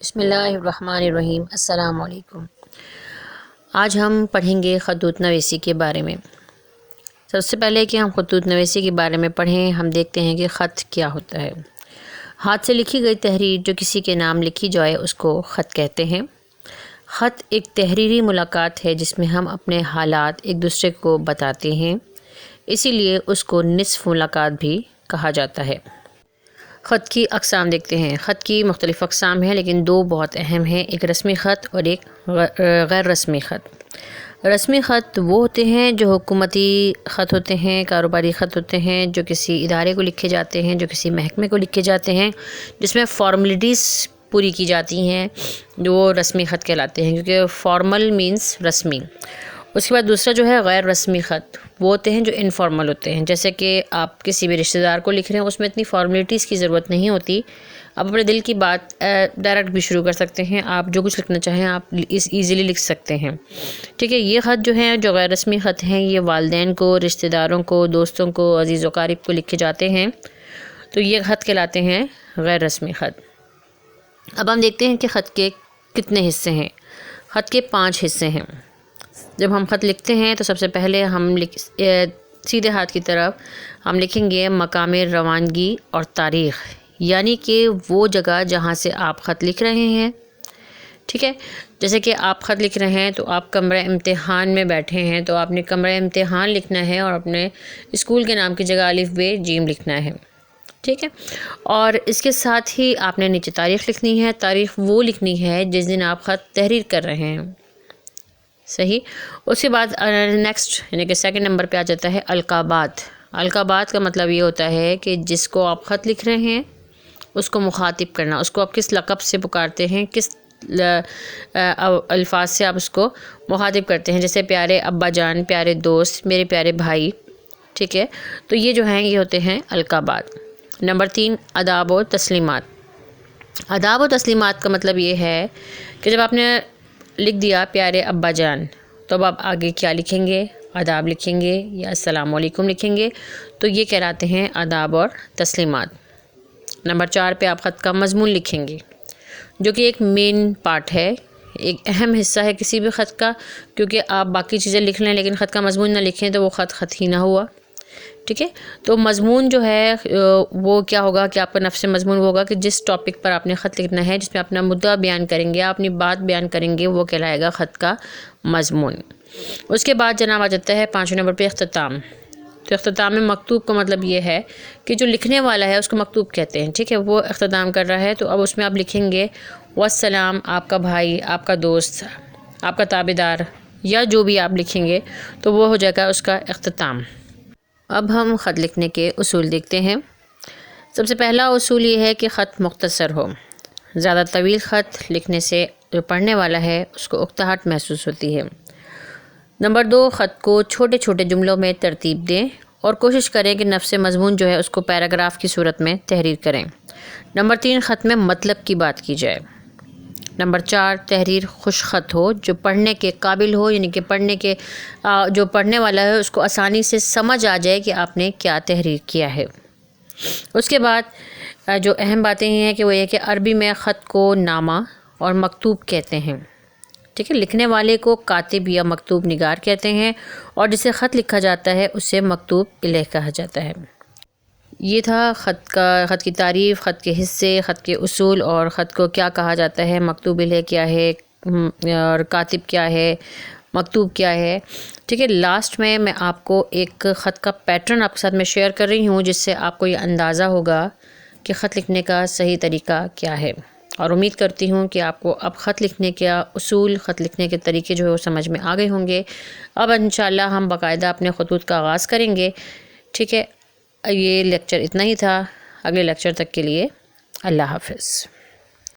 بسم اللہ الرحمن الرحیم۔ السلام علیکم۔ آج ہم پڑھیں گے خطوط نویسی کے بارے میں۔ سب سے پہلے کہ ہم خطوط نویسی کے بارے میں پڑھیں، ہم دیکھتے ہیں کہ خط کیا ہوتا ہے۔ ہاتھ سے لکھی گئی تحریر جو کسی کے نام لکھی جائے اس کو خط کہتے ہیں۔ خط ایک تحریری ملاقات ہے جس میں ہم اپنے حالات ایک دوسرے کو بتاتے ہیں، اسی لیے اس کو نصف ملاقات بھی کہا جاتا ہے۔ خط کی اقسام دیکھتے ہیں۔ خط کی مختلف اقسام ہیں لیکن دو بہت اہم ہیں، ایک رسمی خط اور ایک غیر رسمی خط۔ رسمی خط وہ ہوتے ہیں جو حکومتی خط ہوتے ہیں، کاروباری خط ہوتے ہیں جو کسی ادارے کو لکھے جاتے ہیں، جو کسی محکمے کو لکھے جاتے ہیں، جس میں فارملٹیز پوری کی جاتی ہیں، جو وہ رسمی خط کہلاتے ہیں، کیونکہ فارمل مینس رسمی۔ اس کے بعد دوسرا جو ہے غیر رسمی خط، وہ ہوتے ہیں جو انفارمل ہوتے ہیں، جیسے کہ آپ کسی بھی رشتہ دار کو لکھ رہے ہیں، اس میں اتنی فارملٹیز کی ضرورت نہیں ہوتی، آپ اپنے دل کی بات ڈائریکٹ بھی شروع کر سکتے ہیں، آپ جو کچھ لکھنا چاہیں آپ ایزیلی لکھ سکتے ہیں، ٹھیک ہے۔ یہ خط جو ہیں جو غیر رسمی خط ہیں، یہ والدین کو، رشتہ داروں کو، دوستوں کو، عزیز و اقارب کو لکھے جاتے ہیں، تو یہ خط کہلاتے ہیں غیر رسمی خط۔ اب ہم دیکھتے ہیں کہ خط کے کتنے حصے ہیں۔ خط کے 5 حصے ہیں۔ جب ہم خط لکھتے ہیں تو سب سے پہلے ہم سیدھے ہاتھ کی طرف ہم لکھیں گے مقام روانگی اور تاریخ، یعنی کہ وہ جگہ جہاں سے آپ خط لکھ رہے ہیں، ٹھیک ہے۔ جیسے کہ آپ خط لکھ رہے ہیں تو آپ کمرہ امتحان میں بیٹھے ہیں تو آپ نے کمرہ امتحان لکھنا ہے اور اپنے اسکول کے نام کی جگہ الف ب ج لکھنا ہے، ٹھیک ہے۔ اور اس کے ساتھ ہی آپ نے نیچے تاریخ لکھنی ہے۔ تاریخ وہ لکھنی ہے جس دن آپ خط تحریر کر رہے ہیں، صحیح۔ اس کے بعد نیکسٹ یعنی کہ سیکنڈ نمبر پہ آ جاتا ہے القابات۔ القابات کا مطلب یہ ہوتا ہے کہ جس کو آپ خط لکھ رہے ہیں اس کو مخاطب کرنا، اس کو آپ کس لقب سے پکارتے ہیں، کس الفاظ سے آپ اس کو مخاطب کرتے ہیں، جیسے پیارے ابا جان، پیارے دوست، میرے پیارے بھائی، ٹھیک ہے۔ تو یہ جو ہیں یہ ہوتے ہیں القابات۔ نمبر 3 آداب و تسلیمات۔ آداب و تسلیمات کا مطلب یہ ہے کہ جب آپ نے لکھ دیا پیارے ابا جان تو اب آپ آگے کیا لکھیں گے، آداب لکھیں گے یا السلام علیکم لکھیں گے، تو یہ کہلاتے ہیں آداب اور تسلیمات۔ نمبر 4 پہ آپ خط کا مضمون لکھیں گے، جو کہ ایک مین پارٹ ہے، ایک اہم حصہ ہے کسی بھی خط کا، کیونکہ آپ باقی چیزیں لکھ لیں لیکن خط کا مضمون نہ لکھیں تو وہ خط ہی نہ ہوا، ٹھیک ہے۔ تو مضمون جو ہے وہ کیا ہوگا کہ آپ کا نفس مضمون وہ ہوگا کہ جس ٹاپک پر آپ نے خط لکھنا ہے، جس میں اپنا مدعا بیان کریں گے، اپنی بات بیان کریں گے، وہ کہلائے گا خط کا مضمون۔ اس کے بعد جناب آ جاتا ہے 5 نمبر پہ اختتام۔ تو اختتام میں مکتوب کا مطلب یہ ہے کہ جو لکھنے والا ہے اس کو مکتوب کہتے ہیں، ٹھیک ہے، وہ اختتام کر رہا ہے، تو اب اس میں آپ لکھیں گے والسلام، آپ کا بھائی، آپ کا دوست، آپ کا تابعدار، یا جو بھی آپ لکھیں گے تو وہ ہو جائے گا اس کا اختتام۔ اب ہم خط لکھنے کے اصول دیکھتے ہیں۔ سب سے پہلا اصول یہ ہے کہ خط مختصر ہو۔ زیادہ طویل خط لکھنے سے جو پڑھنے والا ہے اس کو اکتاہٹ محسوس ہوتی ہے۔ نمبر 2 خط کو چھوٹے چھوٹے جملوں میں ترتیب دیں اور کوشش کریں کہ نفس مضمون جو ہے اس کو پیراگراف کی صورت میں تحریر کریں۔ نمبر 3 خط میں مطلب کی بات کی جائے۔ نمبر 4 تحریر خوش خط ہو، جو پڑھنے کے قابل ہو، یعنی کہ جو پڑھنے والا ہے اس کو آسانی سے سمجھ آ جائے کہ آپ نے کیا تحریر کیا ہے۔ اس کے بعد جو اہم باتیں ہیں کہ وہ یہ کہ عربی میں خط کو نامہ اور مکتوب کہتے ہیں، ٹھیک ہے۔ لکھنے والے کو کاتب یا مکتوب نگار کہتے ہیں اور جسے خط لکھا جاتا ہے اسے مکتوب الیہ کہا جاتا ہے۔ یہ تھا خط کی تعریف، خط کے حصے، خط کے اصول اور خط کو کیا کہا جاتا ہے، مکتوب الیہ کیا ہے اور کاتب کیا ہے، مکتوب کیا ہے، ٹھیک ہے۔ لاسٹ میں آپ کو ایک خط کا پیٹرن آپ کے ساتھ میں شیئر کر رہی ہوں جس سے آپ کو یہ اندازہ ہوگا کہ خط لکھنے کا صحیح طریقہ کیا ہے، اور امید کرتی ہوں کہ آپ کو اب خط لکھنے کا اصول، خط لکھنے کے طریقے جو ہے وہ سمجھ میں آ گئے ہوں گے۔ اب انشاءاللہ ہم باقاعدہ اپنے خطوط کا آغاز کریں گے، ٹھیک ہے۔ یہ لیکچر اتنا ہی تھا، اگلے لیکچر تک کے لیے اللہ حافظ۔